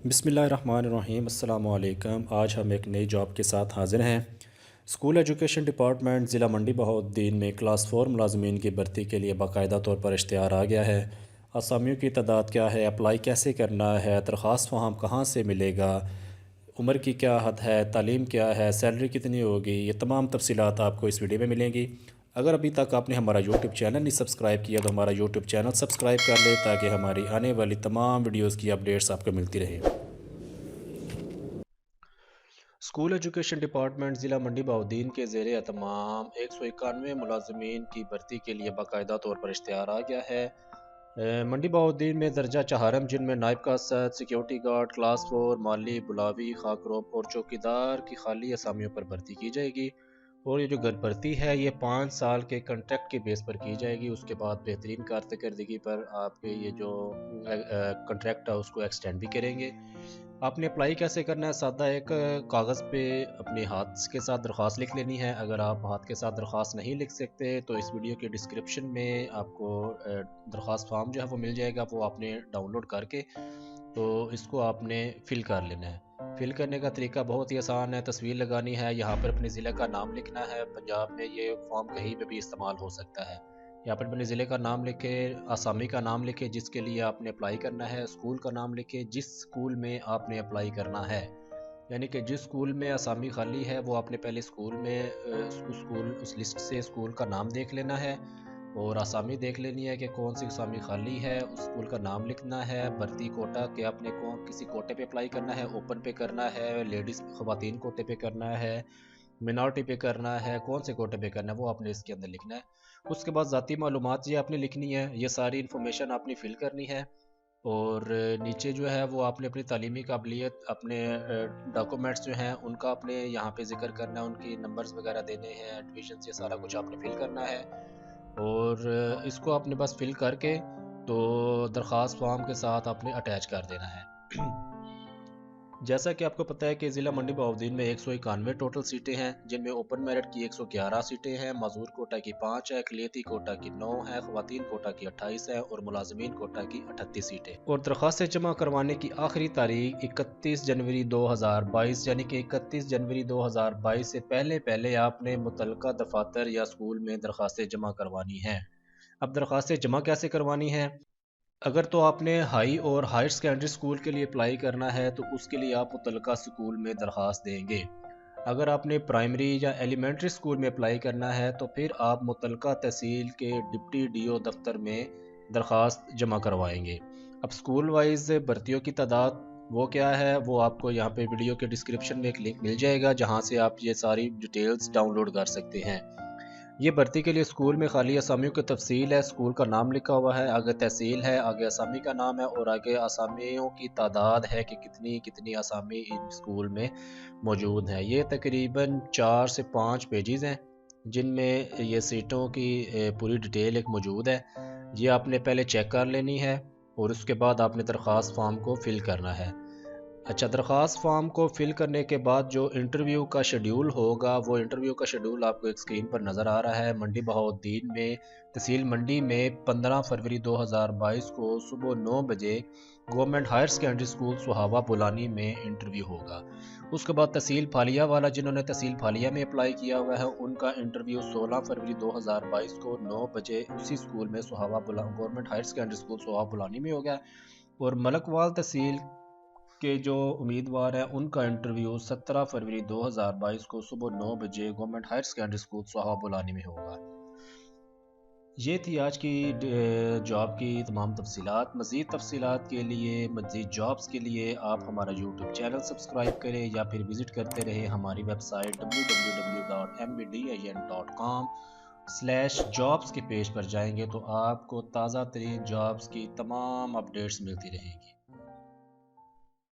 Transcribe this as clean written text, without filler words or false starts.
बिस्मिल्लाहिर्रहमानिर्रहीम अस्सलाम वालेकुम। आज हम एक नई जॉब के साथ हाज़िर हैं। स्कूल एजुकेशन डिपार्टमेंट ज़िला मंडी बहाउद्दीन में क्लास 4 मुलाजमीन की भर्ती के लिए बाकायदा तौर पर इश्तिहार आ गया है। असामियों की तादाद क्या है, अप्लाई कैसे करना है, दरख्वास्त फॉर्म कहाँ से मिलेगा, उम्र की क्या हद है, तालीम क्या है, सैलरी कितनी होगी, ये तमाम तफसीलात आपको इस वीडियो में मिलेंगी। अगर अभी तक आपने हमारा यूट्यूब चैनल नहीं सब्सक्राइब किया तो हमारा यूट्यूब चैनल सब्सक्राइब कर ले ताकि हमारी आने वाली तमाम वीडियोज़ की अपडेट्स आपको मिलती रहे। स्कूल एजुकेशन डिपार्टमेंट ज़िला मंडी बहाउद्दीन के ज़ेर एहतमाम 191 मुलाजमीन की भर्ती के लिए बाकायदा तौर पर इश्तिहार आ गया है। मंडी बहाउद्दीन में दर्जा चहारम जिनमें नायब कासद, सिक्योरिटी गार्ड, क्लास 4, माली, बुलावी, खाकरोब और चौकीदार की खाली असामियों पर भर्ती की जाएगी। और ये जो भर्ती है ये 5 साल के कंट्रैक्ट के बेस पर की जाएगी। उसके बाद बेहतरीन कारकर्दगी पर आपके ये जो कंट्रैक्ट है उसको एक्सटेंड भी करेंगे। आपने अप्लाई कैसे करना है? सादा एक कागज़ पे अपने हाथ के साथ दरख्वास्त लिख लेनी है। अगर आप हाथ के साथ दरख्वास्त नहीं लिख सकते तो इस वीडियो के डिस्क्रिप्शन में आपको दरख्वास्त फॉर्म जो है वो मिल जाएगा, वो आपने डाउनलोड करके तो इसको आपने फ़िल कर लेना है। फ़िल करने का तरीका बहुत ही आसान है। तस्वीर लगानी है, यहाँ पर अपने ज़िले का नाम लिखना है। पंजाब में ये फॉर्म कहीं पे भी इस्तेमाल हो सकता है। यहाँ पर अपने ज़िले का नाम लिखें, आसामी का नाम लिखें जिसके लिए आपने अप्लाई करना है, स्कूल का नाम लिखें जिस स्कूल में आपने अप्लाई करना है। यानी कि जिस स्कूल में आसामी खाली है वो आपने पहले स्कूल में उस लिस्ट से स्कूल का नाम देख लेना है और आसामी देख लेनी है कि कौन सी आसामी खाली है। उस स्कूल का नाम लिखना है। भर्ती कोटा कि आपने कौन किसी कोटे पे अप्लाई करना है, ओपन पे करना है, लेडीज़ ख़वातीन कोटे पे करना है, मिनॉरिटी पे करना है, कौन से कोटे पे करना है वो आपने इसके अंदर लिखना है। उसके बाद ज़ाती मालूमात ये आपने लिखनी है। ये सारी इन्फॉर्मेशन आपने फ़िल करनी है और नीचे जो है वो आपने अपनी तालीमी काबिलियत, अपने डॉक्यूमेंट्स जो हैं उनका आपने यहाँ पे ज़िक्र करना है, उनकी नंबर्स वगैरह देने हैं, एडमिशन ये सारा कुछ आपने फ़िल करना है। और इसको आपने बस फ़िल करके तो दरख्वास्त फॉर्म के साथ आपने अटैच कर देना है। जैसा कि आपको पता है कि ज़िला मंडी बहाउद्दीन में 191 टोटल सीटें हैं, जिनमें ओपन मेरिट की 111 सीटें हैं, माजूर कोटा की 5 है, अक़लियती कोटा की 9 है, ख़वातीन कोटा की 28 है और मुलाजमीन कोटा की 38 सीटें। और दरख्वास्तें जमा करवाने की आखिरी तारीख 31 जनवरी 2022 यानी कि 31 जनवरी 2022 से पहले पहले आपने मुतल्लिका दफातर या स्कूल में दरख्वास्तें जमा करवानी हैं। अब दरख्वास्तें जमा कैसे करवानी हैं? अगर तो आपने हाई और हायर सेकेंडरी स्कूल के लिए अप्लाई करना है तो उसके लिए आप मुतल्लिका स्कूल में दरख्वास्त देंगे। अगर आपने प्राइमरी या एलिमेंट्री स्कूल में अप्लाई करना है तो फिर आप मुतल्लिका तहसील के डिप्टी डीओ दफ्तर में दरख्वास्त जमा करवाएंगे। अब स्कूल वाइज भर्तियों की तादाद वो क्या है वो आपको यहाँ पे वीडियो के डिस्क्रिप्शन में एक लिंक मिल जाएगा जहाँ से आप ये सारी डिटेल्स डाउनलोड कर सकते हैं। ये भर्ती के लिए स्कूल में खाली असामियों की तफसील है, स्कूल का नाम लिखा हुआ है, आगे तहसील है, आगे असामी का नाम है और आगे असामियों की तादाद है कि कितनी कितनी असामी इन स्कूल में मौजूद हैं। ये तकरीबन 4 से 5 पेजेस हैं जिनमें ये सीटों की पूरी डिटेल एक मौजूद है। ये आपने पहले चेक कर लेनी है और उसके बाद आपने दरख्वास्त फॉर्म को फिल करना है। अच्छा, दरख्वास्त फॉर्म को फिल करने के बाद जो इंटरव्यू का शेड्यूल होगा वो इंटरव्यू का शेड्यूल आपको एक स्क्रीन पर नज़र आ रहा है। मंडी बहाउद्दीन में तहसील मंडी में 15 फरवरी 2022 को सुबह 9 बजे गवर्नमेंट हायर सेकेंडरी स्कूल सुहावा बुलानी में इंटरव्यू होगा। उसके बाद तहसील फालिया वाला जिन्होंने तहसील फालिया में अप्लाई किया हुआ है उनका इंटरव्यू 16 फरवरी 2022 को 9 बजे उसी स्कूल में गवर्नमेंट हायर सेकेंडरी स्कूल सुहावा बुलानी में होगा। और मलकवाल तहसील के जो उम्मीदवार हैं उनका इंटरव्यू 17 फरवरी 2022 को सुबह 9 बजे गवर्नमेंट हायर सेकेंडरी स्कूल सोहा बुलानी में होगा। ये थी आज की जॉब की तमाम तफसीलात। मज़ीद तफसीलात के लिए, मज़ीद जॉब्स के लिए आप हमारा यूट्यूब चैनल सब्सक्राइब करें या फिर विज़िट करते रहें हमारी वेबसाइट www.mbdian.com/jobs के पेज पर जाएंगे तो आपको ताज़ा तरीन जॉब्स की तमाम अपडेट्स मिलती रहेंगी।